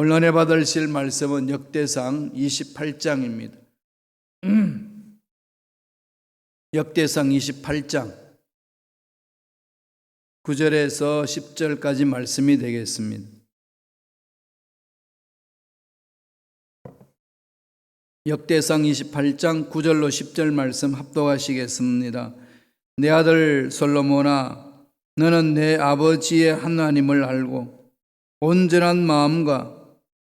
오늘 은혜 받으실 말씀은 역대상 28장입니다. 역대상 28장 9절에서 10절까지 말씀이 되겠습니다. 역대상 28장 9절로 10절 말씀 합독하시겠습니다. 내 아들 솔로몬아, 너는 내 아버지의 하나님을 알고 온전한 마음과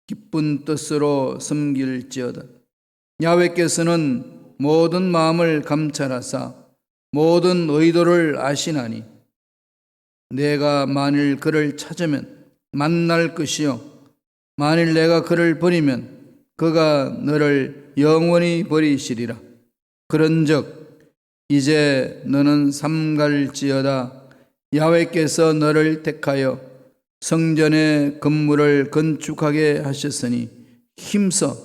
기쁜 뜻으로 섬길지어다. 야훼께서는 모든 마음을 감찰하사 모든 의도를 아시나니 내가 만일 그를 찾으면 만날 것이요 만일 내가 그를 버리면 그가 너를 영원히 버리시리라. 그런즉 이제 너는 삼갈지어다. 야훼께서 너를 택하여 성전의 건물을 건축하게 하셨으니 힘써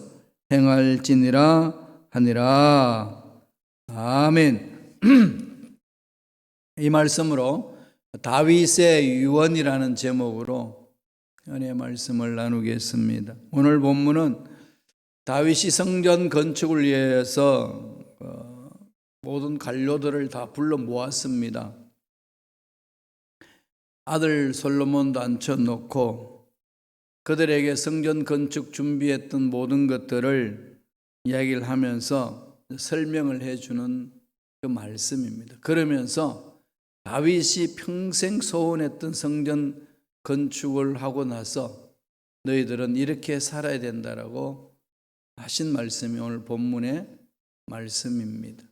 행할지니라 하니라. 아멘. 이 말씀으로 다윗의 유언이라는 제목으로 은혜의 말씀을 나누겠습니다. 오늘 본문은 다윗이 성전 건축을 위해서 모든 관료들을 다 불러 모았습니다. 아들 솔로몬도 앉혀놓고 그들에게 성전 건축 준비했던 모든 것들을 이야기를 하면서 설명을 해주는 그 말씀입니다. 그러면서 다윗이 평생 소원했던 성전 건축을 하고 나서 너희들은 이렇게 살아야 된다라고 하신 말씀이 오늘 본문의 말씀입니다.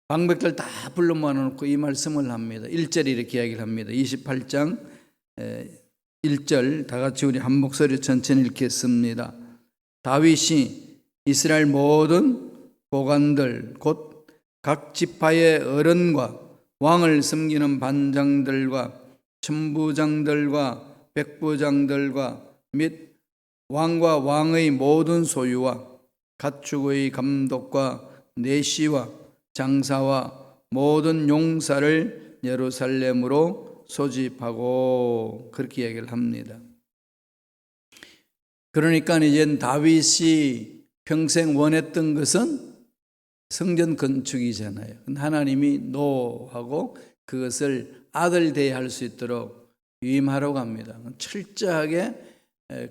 방백들 다 불러 모아놓고 이 말씀을 합니다. 1절에 이렇게 이야기를 합니다. 28장 1절 다 같이 우리 한 목소리 천천히 읽겠습니다. 다윗이 이스라엘 모든 보관들 곧 각 지파의 어른과 왕을 섬기는 반장들과 천부장들과 백부장들과 및 왕과 왕의 모든 소유와 가축의 감독과 내시와 장사와 모든 용사를 예루살렘으로 소집하고 그렇게 얘기를 합니다. 그러니까 이제 다윗이 평생 원했던 것은 성전 건축이잖아요. 하나님이 노하고 그것을 아들 대할 수 있도록 위임하라고 합니다. 철저하게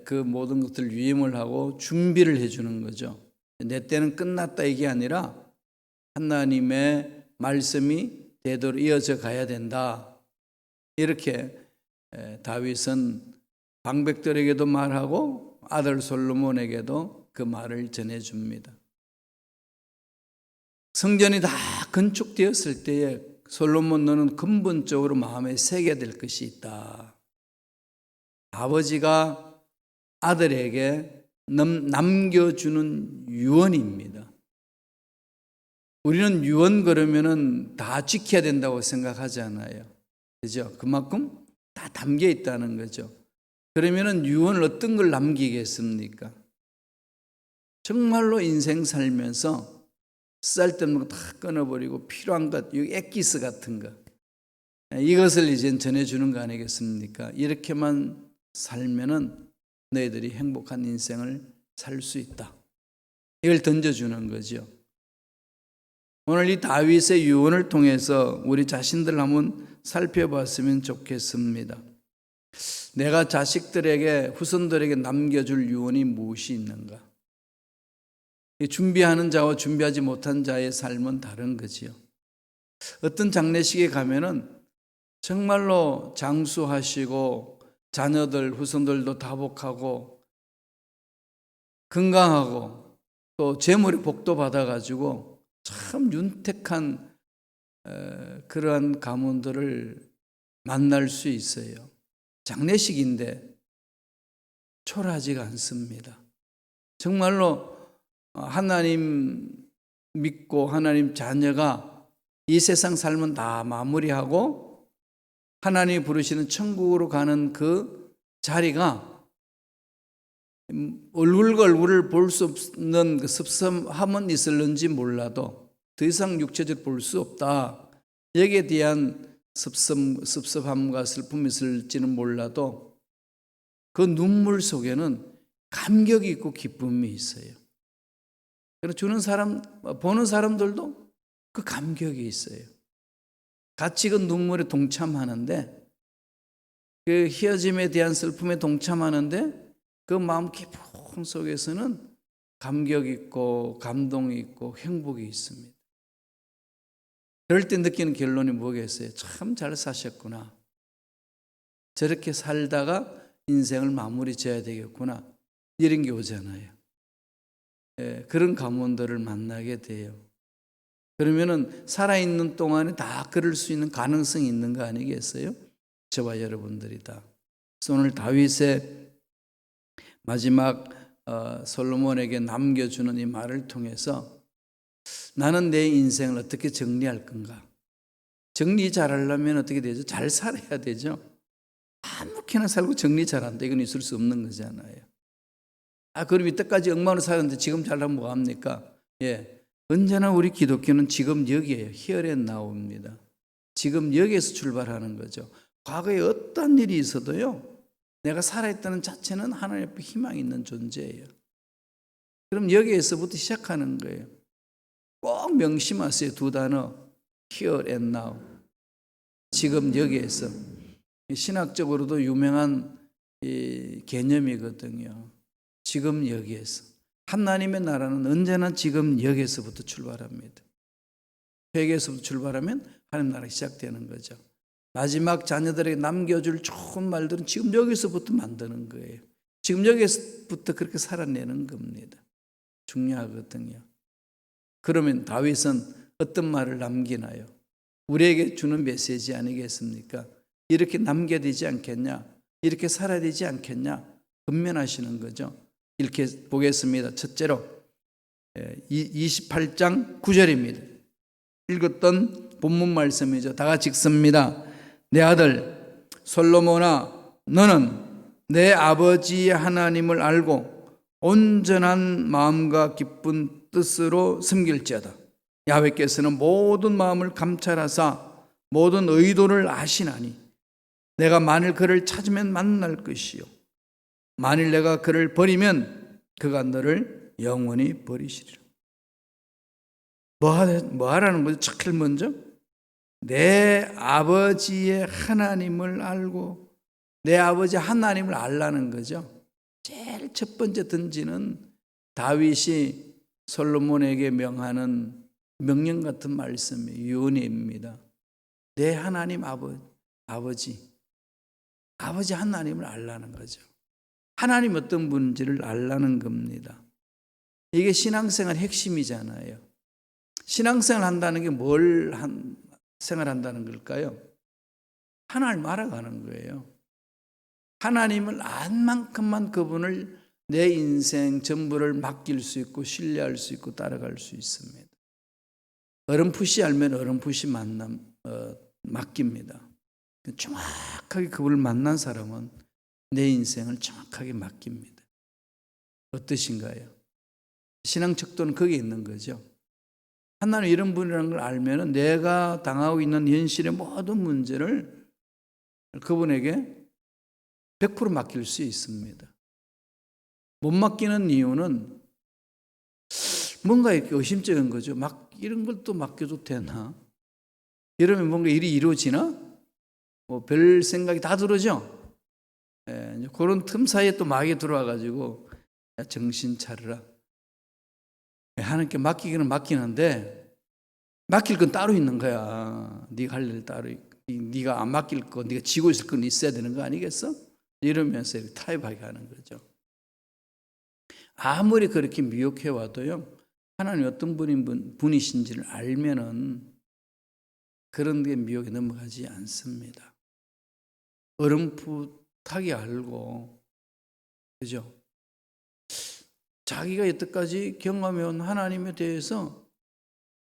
그 모든 것들 위임을 하고 준비를 해주는 거죠. 내 때는 끝났다 이게 아니라 하나님의 말씀이 대대로 이어져 가야 된다. 이렇게 다윗은 방백들에게도 말하고 아들 솔로몬에게도 그 말을 전해줍니다. 성전이 다 건축되었을 때에 솔로몬 너는 근본적으로 마음에 새겨야 될 것이 있다. 아버지가 아들에게 남겨주는 유언입니다. 우리는 유언 그러면은 다 지켜야 된다고 생각하지 않아요. 그죠? 그만큼 다 담겨 있다는 거죠. 그러면은 유언을 어떤 걸 남기겠습니까? 정말로 인생 살면서 쓸데없는 거 다 끊어버리고 필요한 것, 엑기스 같은 거 이것을 이제 전해주는 거 아니겠습니까? 이렇게만 살면은 너희들이 행복한 인생을 살 수 있다. 이걸 던져주는 거죠. 오늘 이 다윗의 유언을 통해서 우리 자신들 한번 살펴봤으면 좋겠습니다. 내가 자식들에게 후손들에게 남겨줄 유언이 무엇이 있는가? 준비하는 자와 준비하지 못한 자의 삶은 다른 거지요. 어떤 장례식에 가면은 정말로 장수하시고 자녀들 후손들도 다복하고 건강하고 또 재물의 복도 받아가지고 참 윤택한 그러한 가문들을 만날 수 있어요. 장례식인데 초라하지가 않습니다. 정말로 하나님 믿고 하나님 자녀가 이 세상 삶은 다 마무리하고 하나님이 부르시는 천국으로 가는 그 자리가 얼굴과 얼굴을 볼 수 없는 그 섭섭함은 있을는지 몰라도 더 이상 육체적으로 볼 수 없다. 여기에 대한 섭섭함과 슬픔이 있을지는 몰라도 그 눈물 속에는 감격이 있고 기쁨이 있어요. 그리고 주는 사람, 보는 사람들도 그 감격이 있어요. 같이 그 눈물에 동참하는데, 그 헤어짐에 대한 슬픔에 동참하는데 그 마음 깊은 속에서는 감격 있고 감동이 있고 행복이 있습니다. 그럴 때 느끼는 결론이 뭐겠어요? 참 잘 사셨구나. 저렇게 살다가 인생을 마무리 지어야 되겠구나. 이런 게 오잖아요. 그런 감원들을 만나게 돼요. 그러면은 살아있는 동안에 다 그럴 수 있는 가능성이 있는 거 아니겠어요? 저와 여러분들이다. 그래서 오늘 다윗의 마지막 솔로몬에게 남겨주는 이 말을 통해서 나는 내 인생을 어떻게 정리할 건가? 정리 잘하려면 어떻게 되죠? 잘 살아야 되죠. 아무렇게나 살고 정리 잘한다. 이건 있을 수 없는 거잖아요. 그럼 이때까지 엉망으로 살았는데 지금 잘하면 뭐합니까? 언제나 우리 기독교는 지금 여기에요. Here and now입니다. 지금 여기에서 출발하는 거죠. 과거에 어떤 일이 있어도요, 내가 살아있다는 자체는 하나님 앞에 희망이 있는 존재예요. 그럼 여기에서부터 시작하는 거예요. 꼭 명심하세요. 두 단어. Here and now. 지금 여기에서. 신학적으로도 유명한 개념이거든요. 지금 여기에서. 하나님의 나라는 언제나 지금 여기에서부터 출발합니다. 회개에서부터 출발하면 하나님 나라가 시작되는 거죠. 마지막 자녀들에게 남겨줄 좋은 말들은 지금 여기서부터 만드는 거예요. 지금 여기서부터 그렇게 살아내는 겁니다. 중요하거든요. 그러면 다윗은 어떤 말을 남기나요? 우리에게 주는 메시지 아니겠습니까? 이렇게 남겨야 되지 않겠냐? 이렇게 살아야 되지 않겠냐? 권면하시는 거죠. 이렇게 보겠습니다. 첫째로 28장 9절입니다. 읽었던 본문 말씀이죠. 다 같이 읽습니다. 내 아들 솔로몬아, 너는 내 아버지의 하나님을 알고 온전한 마음과 기쁜 뜻으로 섬길지어다. 야훼께서는 모든 마음을 감찰하사 모든 의도를 아시나니 내가 만일 그를 찾으면 만날 것이요 만일 내가 그를 버리면 그가 너를 영원히 버리시리라. 뭐 하라는 거죠? 제일 먼저 내 아버지의 하나님을 알고 내 아버지 하나님을 알라는 거죠. 제일 첫 번째 던지는 다윗이 솔로몬에게 명하는 명령 같은 말씀이에요. 유언입니다. 내 하나님 아버지 하나님을 알라는 거죠. 하나님 어떤 분인지를 알라는 겁니다. 이게 신앙생활 핵심이잖아요. 신앙생활 한다는 게 뭘 생활한다는 걸까요? 하나님을 알아가는 거예요. 하나님을 안 만큼만 그분을 내 인생 전부를 맡길 수 있고 신뢰할 수 있고 따라갈 수 있습니다. 어렴풋이 알면 어렴풋이 맡깁니다. 정확하게 그분을 만난 사람은 내 인생을 정확하게 맡깁니다. 어떠신가요? 신앙 척도는 거기에 있는 거죠. 하나님 이런 분이라는 걸 알면 내가 당하고 있는 현실의 모든 문제를 그분에게 100% 맡길 수 있습니다. 못 맡기는 이유는 뭔가 이렇게 의심적인 거죠. 이런 걸 또 맡겨도 되나? 이러면 뭔가 일이 이루어지나? 별 생각이 다 들어오죠? 그런 틈 사이에 또 마귀가 들어와가지고 정신 차려라. 하나님께 맡기기는 맡기는데 맡길 건 따로 있는 거야. 네가 할 일 따로 있고 네가 안 맡길 거, 네가 지고 있을 건 있어야 되는 거 아니겠어? 이러면서 타협하게 하는 거죠. 아무리 그렇게 미혹해와도요, 하나님 어떤 분이신지를 알면은 그런 게 미혹에 넘어가지 않습니다. 어렴풋하게 알고, 그죠? 자기가 여태까지 경험해온 하나님에 대해서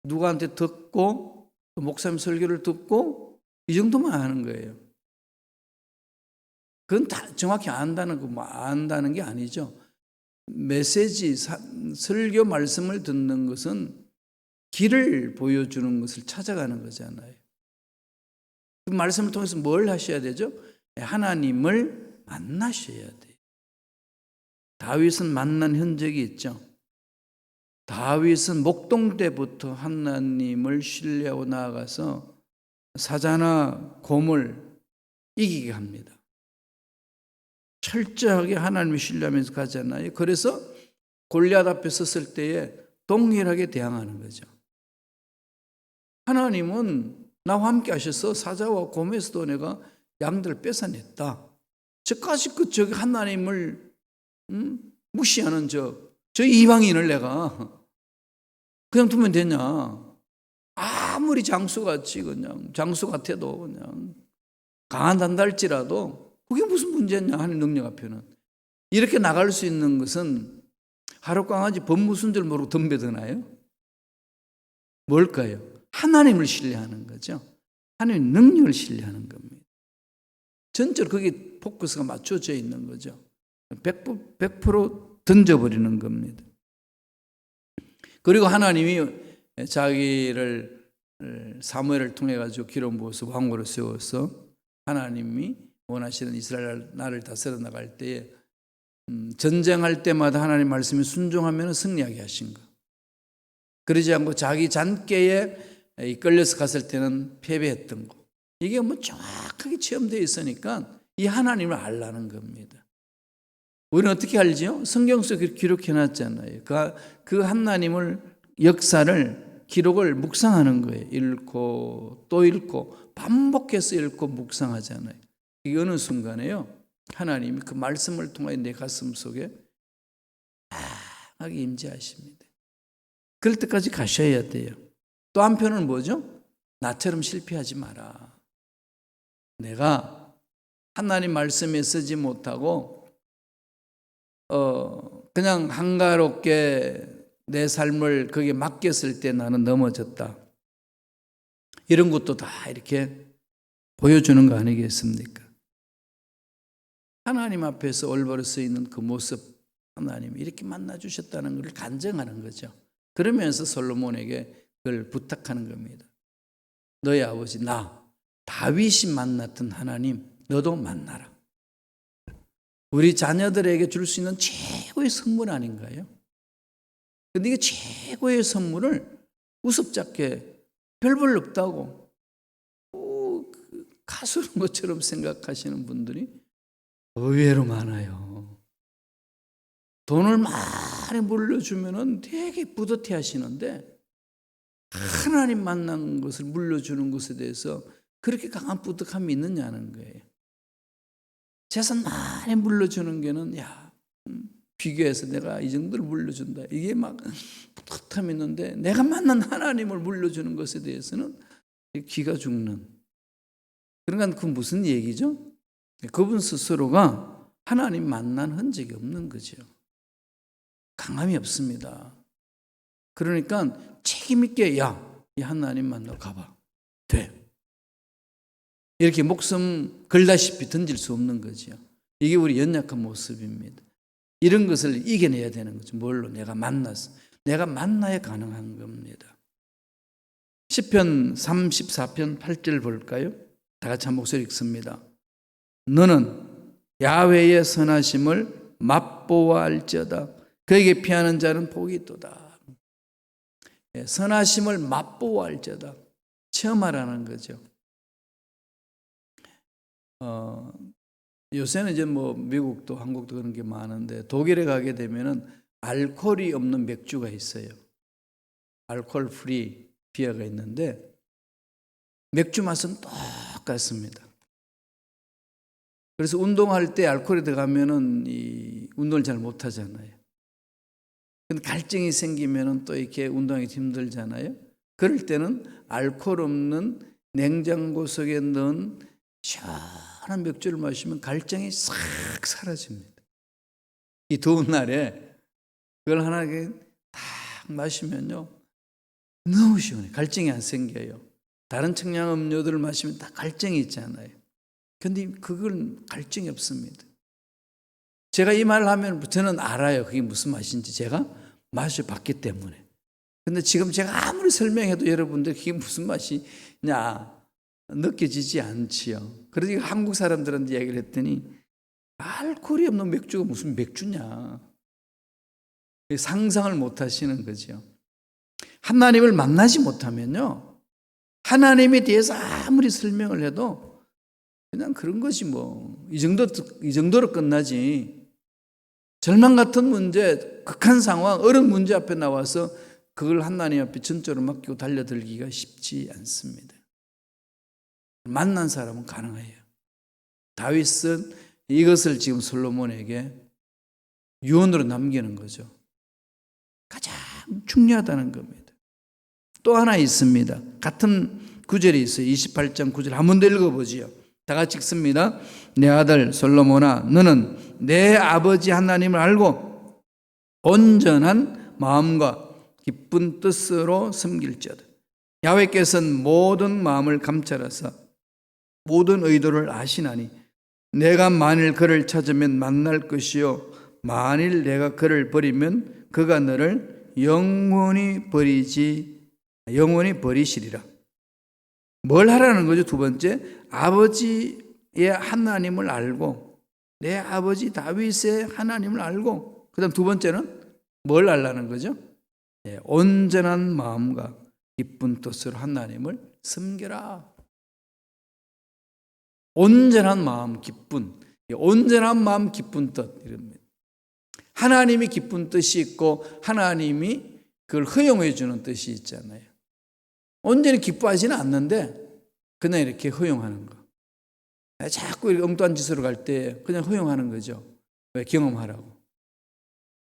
누구한테 듣고, 목사님 설교를 듣고, 이 정도만 하는 거예요. 그건 다 정확히 안다는 게 아니죠. 메시지, 설교 말씀을 듣는 것은 길을 보여주는 것을 찾아가는 거잖아요. 그 말씀을 통해서 뭘 하셔야 되죠? 하나님을 만나셔야 돼요. 다윗은 만난 흔적이 있죠. 다윗은 목동 때부터 하나님을 신뢰하고 나아가서 사자나 곰을 이기게 합니다. 철저하게 하나님을 신뢰하면서 가잖아요. 그래서 골리앗 앞에 섰을 때에 동일하게 대항하는 거죠. 하나님은 나와 함께 하셔서 사자와 곰에서도 내가 양들을 뺏어냈다. 저까지 저기 하나님을 무시하는 저 이방인을 내가 그냥 두면 되냐? 아무리 장수같이 그냥 장수 같아도 그냥 강하단다 할지라도 그게 무슨 문제냐? 하나님 능력 앞에는 이렇게 나갈 수 있는 것은 하루 강아지 법무순절 모르고 덤벼드나요? 뭘까요? 하나님을 신뢰하는 거죠. 하나님의 능력을 신뢰하는 겁니다. 전적으로 거기에 포커스가 맞춰져 있는 거죠. 100% 던져버리는 겁니다. 그리고 하나님이 자기를 사무엘을 통해 가지고 기름 부어서 왕으로 세워서 하나님이 원하시는 이스라엘 나라를 다스려 나갈 때에 전쟁할 때마다 하나님 말씀에 순종하면 승리하게 하신 거. 그러지 않고 자기 잔꾀에 이끌려서 갔을 때는 패배했던 거. 이게 뭐 정확하게 체험되어 있으니까 이 하나님을 알라는 겁니다. 우리는 어떻게 알지요? 성경 속에 기록해 놨잖아요. 그 하나님을 역사를 기록을 묵상하는 거예요. 읽고 또 읽고 반복해서 읽고 묵상하잖아요. 이게 어느 순간에요. 하나님이 그 말씀을 통해 내 가슴 속에 강하게 임재하십니다. 그럴 때까지 가셔야 돼요. 또 한편은 뭐죠? 나처럼 실패하지 마라. 내가 하나님 말씀에 쓰지 못하고 그냥 한가롭게 내 삶을 거기에 맡겼을 때 나는 넘어졌다. 이런 것도 다 이렇게 보여주는 거 아니겠습니까? 하나님 앞에서 올바로 서 있는 그 모습, 하나님이 이렇게 만나주셨다는 것을 간증하는 거죠. 그러면서 솔로몬에게 그걸 부탁하는 겁니다. 너희 아버지 나 다윗이 만났던 하나님 너도 만나라. 우리 자녀들에게 줄 수 있는 최고의 선물 아닌가요? 근데 이게 최고의 선물을 우습작게 별 볼 없다고 가수는 것처럼 생각하시는 분들이 의외로 많아요. 돈을 많이 물려주면 되게 뿌듯해 하시는데 하나님 만난 것을 물려주는 것에 대해서 그렇게 강한 뿌듯함이 있느냐는 거예요. 재산 많이 물려주는 게는 비교해서 내가 이 정도를 물려준다. 이게 막 뿌듯함이 있는데 내가 만난 하나님을 물려주는 것에 대해서는 기가 죽는. 그러니까 그 무슨 얘기죠? 그분 스스로가 하나님 만난 흔적이 없는 거죠. 강함이 없습니다. 그러니까 책임 있게 이 하나님 만나러 가봐. 돼. 이렇게 목숨 걸다시피 던질 수 없는 거죠. 이게 우리 연약한 모습입니다. 이런 것을 이겨내야 되는 거죠. 뭘로? 내가 만나서. 내가 만나야 가능한 겁니다. 시편 34편 8절 볼까요? 다 같이 한 목소리 읽습니다. 너는 야훼의 선하심을 맛보아할지어다. 그에게 피하는 자는 복이 있도다. 선하심을 맛보아할지어다. 체험하라는 거죠. 요새는 이제 뭐 미국도 한국도 그런 게 많은데 독일에 가게 되면은 알코올이 없는 맥주가 있어요. 알코올 프리 비어가 있는데 맥주 맛은 똑같습니다. 그래서 운동할 때 알코올이 들어가면은 이 운동을 잘 못 하잖아요. 근데 갈증이 생기면은 또 이렇게 운동하기 힘들잖아요. 그럴 때는 알코올 없는 냉장고 속에 넣은 시원한 맥주를 마시면 갈증이 싹 사라집니다. 이 더운 날에 그걸 하나 딱 마시면요 너무 시원해. 갈증이 안 생겨요. 다른 청량 음료들을 마시면 다 갈증이 있잖아요. 근데 그건 갈증이 없습니다. 제가 이 말을 하면 저는 알아요. 그게 무슨 맛인지 제가 마셔봤기 때문에. 근데 지금 제가 아무리 설명해도 여러분들 그게 무슨 맛이냐 느껴지지 않지요. 그래서 한국 사람들한테 이야기를 했더니 알코올이 없는 맥주가 무슨 맥주냐. 상상을 못 하시는 거죠. 하나님을 만나지 못하면요, 하나님에 대해서 아무리 설명을 해도 그냥 그런 것이 뭐 이 정도로 끝나지. 절망 같은 문제, 극한 상황, 어려운 문제 앞에 나와서 그걸 하나님 앞에 전적으로 맡기고 달려들기가 쉽지 않습니다. 만난 사람은 가능해요. 다윗은 이것을 지금 솔로몬에게 유언으로 남기는 거죠. 가장 중요하다는 겁니다. 또 하나 있습니다. 같은 구절이 있어요. 28장 9절 한 번 더 읽어보지요. 다 같이 읽습니다. 내 아들 솔로몬아, 너는 내 아버지 하나님을 알고 온전한 마음과 기쁜 뜻으로 섬길지어다. 야훼께서는 모든 마음을 감찰하사 모든 의도를 아시나니 내가 만일 그를 찾으면 만날 것이요 만일 내가 그를 버리면 그가 너를 영원히 버리시리라. 뭘 하라는 거죠? 두 번째, 아버지의 하나님을 알고 내 아버지 다윗의 하나님을 알고, 그 다음 두 번째는 뭘 알라는 거죠? 온전한 마음과 기쁜 뜻으로 하나님을 섬겨라. 온전한 마음, 온전한 마음, 기쁜 뜻, 이럽니다. 하나님이 기쁜 뜻이 있고 하나님이 그걸 허용해 주는 뜻이 있잖아요. 온전히 기뻐하지는 않는데 그냥 이렇게 허용하는 거. 자꾸 이렇게 엉뚱한 짓으로 갈 때 그냥 허용하는 거죠. 왜? 경험하라고.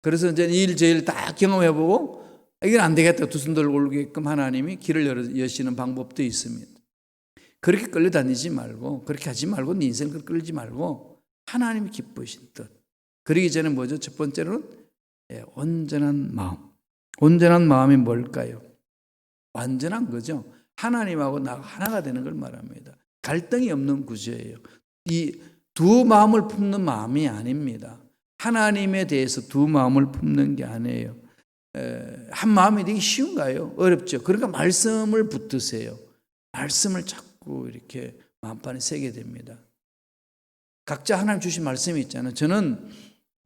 그래서 이제 이 일 저 일 다 경험해보고 이건 안 되겠다 두 손 들고 올게끔 하나님이 길을 여시는 방법도 있습니다. 그렇게 끌려다니지 말고, 그렇게 하지 말고, 네 인생을 끌지 말고 하나님이 기쁘신 뜻. 그러기 전에 뭐죠? 첫 번째로는 온전한 마음. 온전한 마음이 뭘까요? 완전한 거죠. 하나님하고 나가 하나가 되는 걸 말합니다. 갈등이 없는 구조예요. 이 두 마음을 품는 마음이 아닙니다. 하나님에 대해서 두 마음을 품는 게 아니에요. 한 마음이 되기 쉬운가요? 어렵죠. 그러니까 말씀을 붙드세요. 말씀을 자꾸 이렇게 마음판에 새게 됩니다. 각자 하나님 주신 말씀이 있잖아요. 저는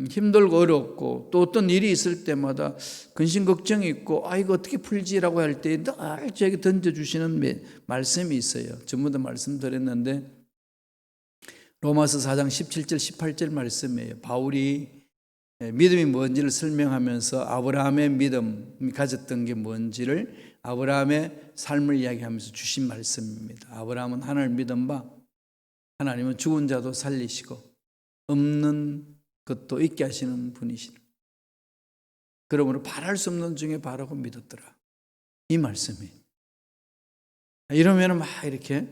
힘들고 어렵고 또 어떤 일이 있을 때마다 근심 걱정이 있고 이거 어떻게 풀지라고 할 때 늘 저에게 던져주시는 말씀이 있어요. 전부 다 말씀드렸는데 로마서 4장 17절 18절 말씀이에요. 바울이 믿음이 뭔지를 설명하면서 아브라함의 믿음이 가졌던 게 뭔지를 아브라함의 삶을 이야기하면서 주신 말씀입니다. 아브라함은 하나님을 믿은 바 하나님은 죽은 자도 살리시고 없는 것도 있게 하시는 분이시라. 그러므로 바랄 수 없는 중에 바라고 믿었더라. 이 말씀이. 이러면 막 이렇게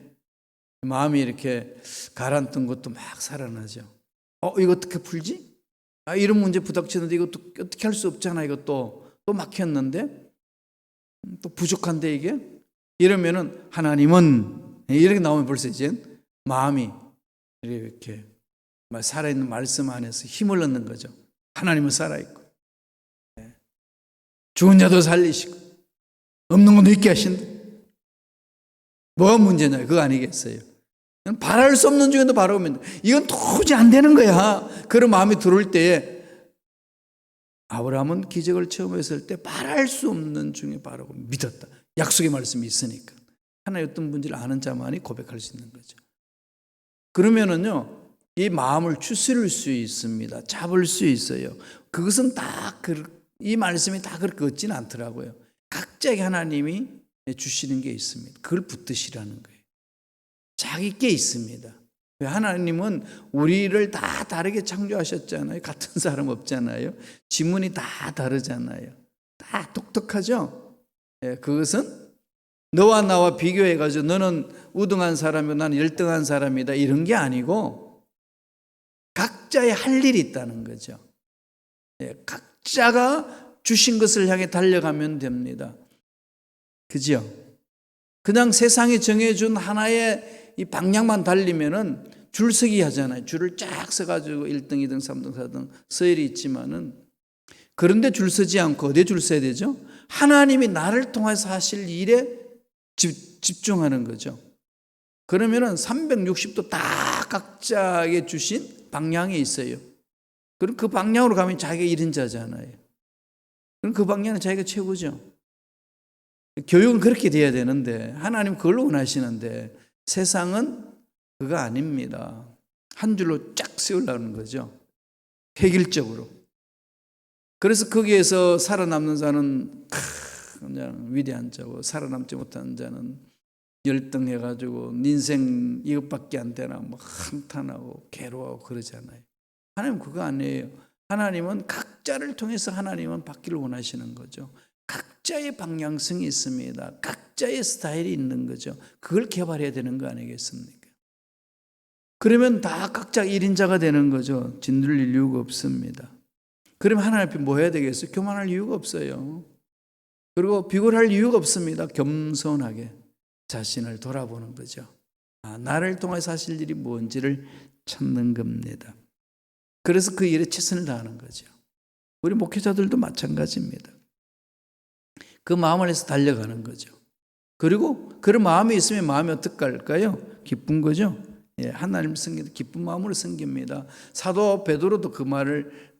마음이 이렇게 가라앉던 것도 막 살아나죠. 이거 어떻게 풀지? 이런 문제 부닥치는데 이것도 어떻게 할 수 없잖아. 이것도 또 막혔는데 또 부족한데 이게 이러면은 하나님은 이렇게 나오면 벌써 이제 마음이 이렇게 살아있는 말씀 안에서 힘을 얻는 거죠. 하나님은 살아있고 죽은 자도 살리시고 없는 것도 있게 하신다. 뭐가 문제냐? 그거 아니겠어요? 바랄 수 없는 중에도 바라보면 이건 도저히 안 되는 거야. 그런 마음이 들어올 때에 아브라함은 기적을 처음 했을 때 바랄 수 없는 중에 바라고 믿었다. 약속의 말씀이 있으니까. 하나의 어떤 문제를 아는 자만이 고백할 수 있는 거죠. 그러면은요, 이 마음을 추스릴 수 있습니다. 잡을 수 있어요. 그것은 이 말씀이 다 그렇게 얻지는 않더라고요. 각자에게 하나님이 주시는 게 있습니다. 그걸 붙드시라는 거예요. 자기께 있습니다. 하나님은 우리를 다 다르게 창조하셨잖아요. 같은 사람 없잖아요. 지문이 다 다르잖아요. 다 독특하죠. 그것은 너와 나와 비교해가지고 너는 우등한 사람이고 나는 열등한 사람이다 이런 게 아니고 각자의 할 일이 있다는 거죠. 각자가 주신 것을 향해 달려가면 됩니다. 그죠? 그냥 세상이 정해준 하나의 이 방향만 달리면은 줄서기 하잖아요. 줄을 쫙 서가지고 1등, 2등, 3등, 4등 서열이 있지만은 그런데 줄 서지 않고 어디에 줄 서야 되죠? 하나님이 나를 통해서 하실 일에 집중하는 거죠. 그러면은 360도 다 각자에게 주신 방향이 있어요. 그럼 그 방향으로 가면 자기가 1인자잖아요. 그럼 그 방향은 자기가 최고죠. 교육은 그렇게 돼야 되는데 하나님 그걸 원하시는데 세상은 그거 아닙니다. 한 줄로 쫙 세우려는 거죠. 획일적으로. 그래서 거기에서 살아남는 자는 그냥 위대한 자고 살아남지 못하는 자는 열등해가지고 인생 이것밖에 안 되나 뭐 한탄하고 괴로워하고 그러잖아요. 하나님은 그거 아니에요. 하나님은 각자를 통해서 하나님은 받기를 원하시는 거죠. 각자의 방향성이 있습니다. 각자의 스타일이 있는 거죠. 그걸 개발해야 되는 거 아니겠습니까? 그러면 다 각자 1인자가 되는 거죠. 짓눌릴 이유가 없습니다. 그러면 하나님 앞에 뭐 해야 되겠어요? 교만할 이유가 없어요. 그리고 비굴할 이유가 없습니다. 겸손하게 자신을 돌아보는 거죠. 나를 통해서 하실 일이 뭔지를 찾는 겁니다. 그래서 그 일에 최선을 다하는 거죠. 우리 목회자들도 마찬가지입니다. 그 마음을 해서 달려가는 거죠. 그리고 그런 마음이 있으면 마음이 어떻게 할까요? 기쁜 거죠. 하나님 섬기는 기쁜 마음으로 섬깁니다. 사도 베드로도 그 말을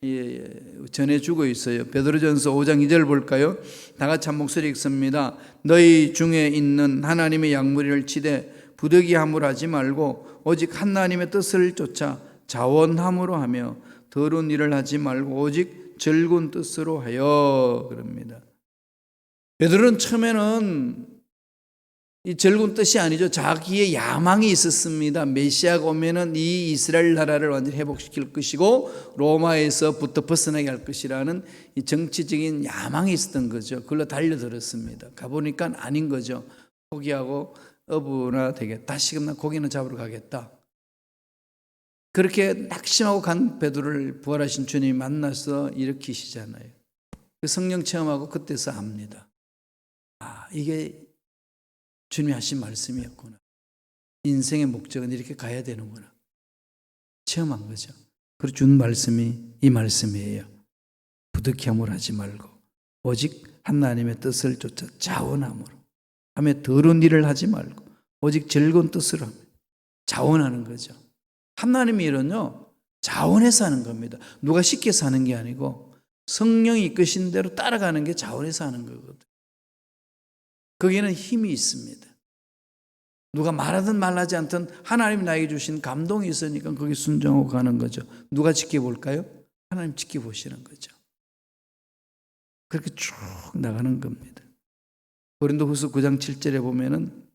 전해주고 있어요. 베드로전서 5장 2절 볼까요? 다 같이 한 목소리 읽습니다. 너희 중에 있는 하나님의 양무리를 치되 부득이함으로 하지 말고 오직 하나님의 뜻을 쫓아 자원함으로 하며 더러운 일을 하지 말고 오직 즐거운 뜻으로 하여 그럽니다. 베드로는 처음에는 이 즐거운 뜻이 아니죠. 자기의 야망이 있었습니다. 메시아가 오면은 이 이스라엘 나라를 완전히 회복시킬 것이고 로마에서부터 벗어나게 할 것이라는 이 정치적인 야망이 있었던 거죠. 그걸로 달려들었습니다. 가보니까 아닌 거죠. 포기하고 어부나 되겠다. 다시금 난 고기는 잡으러 가겠다. 그렇게 낙심하고 간 베드로를 부활하신 주님이 만나서 일으키시잖아요. 그 성령 체험하고 그때서 압니다. 이게 주님이 하신 말씀이었구나. 인생의 목적은 이렇게 가야 되는구나. 체험한 거죠. 그리고 준 말씀이 이 말씀이에요. 부득이함으로 하지 말고 오직 하나님의 뜻을 쫓아 자원함으로 하며 더러운 일을 하지 말고 오직 즐거운 뜻으로 하며 자원하는 거죠. 하나님의 일은요 자원해서 하는 겁니다. 누가 시켜서 하는 게 아니고 성령이 이끄신 대로 따라가는 게 자원해서 하는 거거든요. 거기에는 힘이 있습니다. 누가 말하든 말하지 않든 하나님이 나에게 주신 감동이 있으니까 거기 순종하고 가는 거죠. 누가 지켜볼까요? 하나님 지켜보시는 거죠. 그렇게 쭉 나가는 겁니다. 고린도후서 9장 7절에 보면은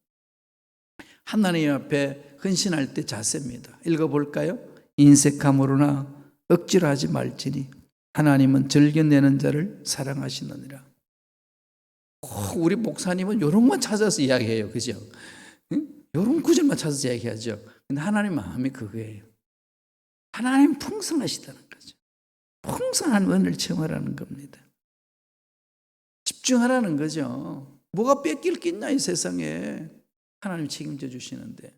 하나님 앞에 헌신할 때 자세입니다. 읽어볼까요? 인색함으로나 억지로 하지 말지니 하나님은 즐겨내는 자를 사랑하시느니라. 우리 목사님은 이런 것 찾아서 이야기해요. 그죠? 이런 구절만 찾아서 이야기하죠. 근데 하나님 마음이 그거예요. 하나님 풍성하시다는 거죠. 풍성한 은혜를 체험하라는 겁니다. 집중하라는 거죠. 뭐가 뺏길 게 있나 이 세상에. 하나님 책임져 주시는데.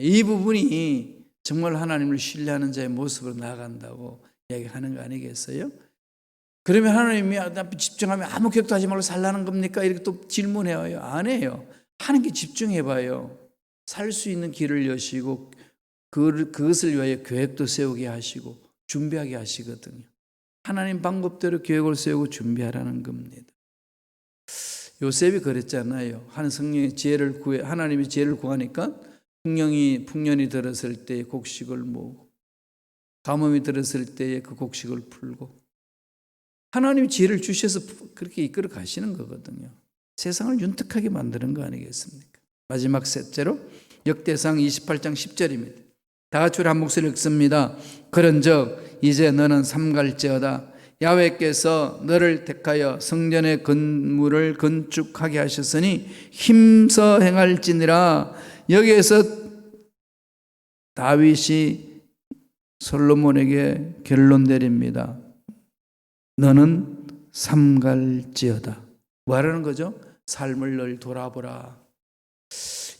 이 부분이 정말 하나님을 신뢰하는 자의 모습으로 나아간다고 이야기하는 거 아니겠어요? 그러면 하나님이 앞에 집중하면 아무 계획도 하지 말고 살라는 겁니까? 이렇게 또 질문해요. 안 해요. 하는 게 집중해봐요. 살 수 있는 길을 여시고 그것을 위하여 계획도 세우게 하시고 준비하게 하시거든요. 하나님 방법대로 계획을 세우고 준비하라는 겁니다. 요셉이 그랬잖아요. 한 성령의 지혜를 하나님이 지혜를 구하니까 풍년이 들었을 때 곡식을 모으고 가뭄이 들었을 때에 그 곡식을 풀고 하나님이 지혜를 주셔서 그렇게 이끌어 가시는 거거든요. 세상을 윤택하게 만드는 거 아니겠습니까? 마지막 셋째로 역대상 28장 10절입니다. 다 같이 한 목소리 읽습니다. 그런즉 이제 너는 삼갈지어다. 야훼께서 너를 택하여 성전의 건물을 건축하게 하셨으니 힘써 행할지니라. 여기에서 다윗이 솔로몬에게 결론 내립니다. 너는 삼갈지어다. 뭐라는 거죠? 삶을 늘 돌아보라.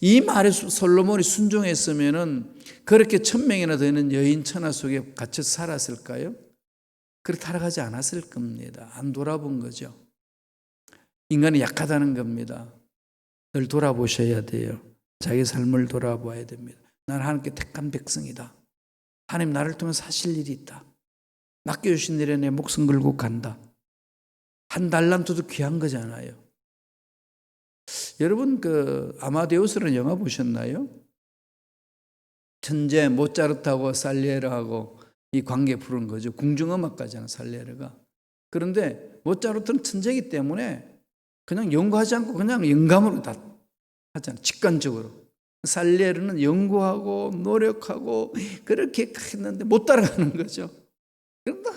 이 말에 솔로몬이 순종했으면은 그렇게 1000명이나 되는 여인 천하 속에 갇혀 살았을까요? 그렇게 살아가지 않았을 겁니다. 안 돌아본 거죠. 인간이 약하다는 겁니다. 늘 돌아보셔야 돼요. 자기 삶을 돌아봐야 됩니다. 나는 하나님께 택한 백성이다. 하나님 나를 통해서 하실 일이 있다. 맡겨주신 일에 내 목숨 걸고 간다. 한 달란트도 귀한 거잖아요. 여러분 그 아마데우스라는 영화 보셨나요? 천재 모차르트하고 살리에르하고 이 관계 푸는 거죠. 궁중음악가잖아 살리에르가. 그런데 모차르트는 천재이기 때문에 그냥 연구하지 않고 그냥 영감으로 다 하잖아. 직관적으로. 살리에르는 연구하고 노력하고 그렇게 했는데 못 따라가는 거죠. 그런데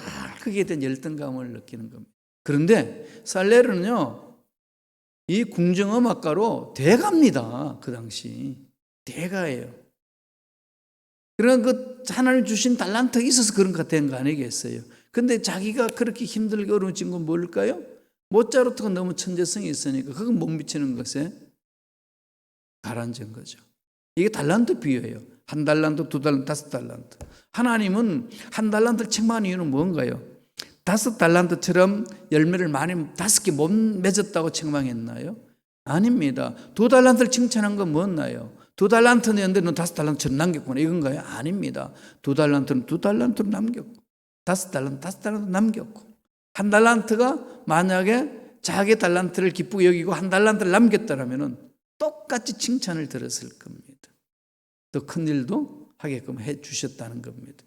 거기에 대한 열등감을 느끼는 겁니다. 그런데 살리에르는요 이 궁중음악가로 대가입니다. 그 당시 대가예요. 그런 그 하나님 주신 달란트가 있어서 그런 것 된 거 아니겠어요? 근데 자기가 그렇게 힘들게 어려워진 건 뭘까요? 모차르트가 너무 천재성이 있으니까 그건 못 미치는 것에 가라앉은 거죠. 이게 달란트 비유예요. 한 달란트, 두 달란트, 다섯 달란트. 하나님은 한 달란트를 책망한 이유는 뭔가요? 다섯 달란트처럼 열매를 많이 5개 못 맺었다고 책망했나요? 아닙니다. 두 달란트를 칭찬한 건 뭐였나요? 두 달란트였는데 너 5달란트처럼 남겼구나 이건가요? 아닙니다. 두 달란트는 두 달란트로 남겼고 5달란트, 5달란트 남겼고 한 달란트가 만약에 자기 달란트를 기쁘게 여기고 한 달란트를 남겼다라면 똑같이 칭찬을 들었을 겁니다. 더 큰 일도 하게끔 해 주셨다는 겁니다.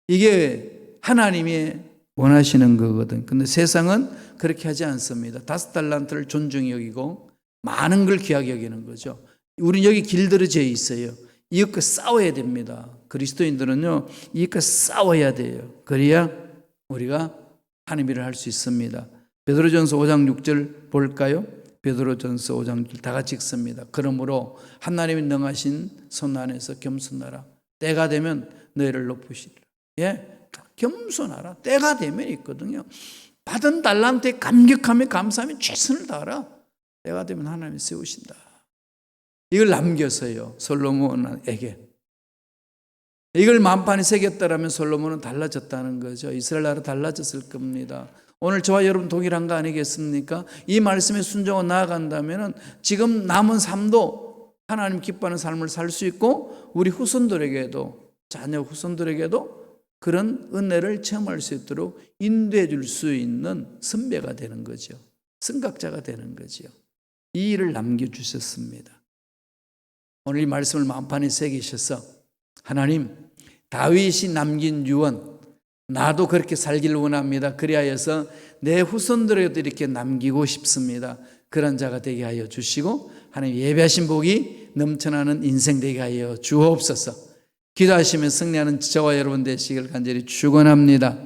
이게 하나님이 원하시는 거거든. 근데 세상은 그렇게 하지 않습니다. 5달란트를 존중히 여기고 많은 걸 귀하게 여기는 거죠. 우리는 여기 길들여져 있어요. 이것과 싸워야 됩니다. 그리스도인들은요, 이것과 싸워야 돼요. 그래야 우리가 하나님 일을 할 수 있습니다. 베드로전서 5장 6절 볼까요? 베드로전서 5장 6절 다 같이 읽습니다. 그러므로 하나님이 능하신 손 안에서 겸손하라. 때가 되면 너희를 높으시리라. 예, 겸손하라. 때가 되면 있거든요. 받은 달란트에 감격하며 감사하며 최선을 다하라. 때가 되면 하나님이 세우신다. 이걸 남겨서요, 솔로몬에게. 이걸 만판에 새겼다라면 솔로몬은 달라졌다는 거죠. 이스라엘 나라 달라졌을 겁니다. 오늘 저와 여러분 동일한 거 아니겠습니까? 이 말씀에 순종하고 나아간다면 지금 남은 삶도 하나님 기뻐하는 삶을 살 수 있고 우리 후손들에게도 자녀 후손들에게도 그런 은혜를 체험할 수 있도록 인도해 줄 수 있는 선배가 되는 거죠. 선각자가 되는 거죠. 이 일을 남겨주셨습니다. 오늘 이 말씀을 만판에 새기셔서 하나님 다윗이 남긴 유언 나도 그렇게 살기를 원합니다. 그리하여서 내 후손들에게도 이렇게 남기고 싶습니다. 그런 자가 되게 하여 주시고 하나님 예배하신 복이 넘쳐나는 인생 되게 하여 주옵소서. 기도하시며 승리하는 저와 여러분 되시길 간절히 축원합니다.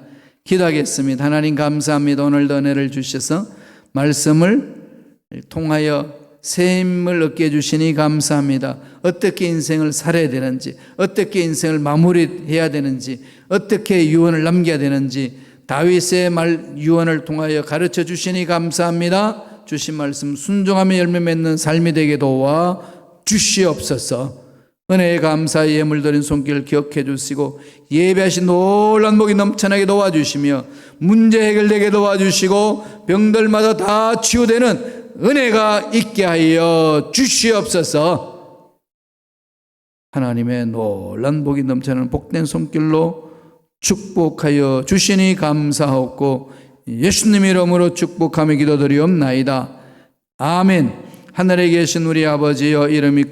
기도하겠습니다. 하나님 감사합니다. 오늘도 은혜를 주셔서 말씀을 통하여 새 힘을 얻게 해주시니 감사합니다. 어떻게 인생을 살아야 되는지, 어떻게 인생을 마무리해야 되는지, 어떻게 유언을 남겨야 되는지 다윗의 유언을 통하여 가르쳐 주시니 감사합니다. 주신 말씀 순종하며 열매 맺는 삶이 되게 도와 주시옵소서. 은혜에 감사의 예물 드린 손길 기억해 주시고 예배하신 놀란 복이 넘쳐나게 도와주시며 문제 해결되게 도와주시고 병들마다 다 치유되는 은혜가 있게 하여 주시옵소서. 하나님의 놀란 복이 넘쳐나는 복된 손길로 축복하여 주시니 감사하옵고 예수님 이름으로 축복하며 기도드리옵나이다. 아멘. 하늘에 계신 우리 아버지여 이름이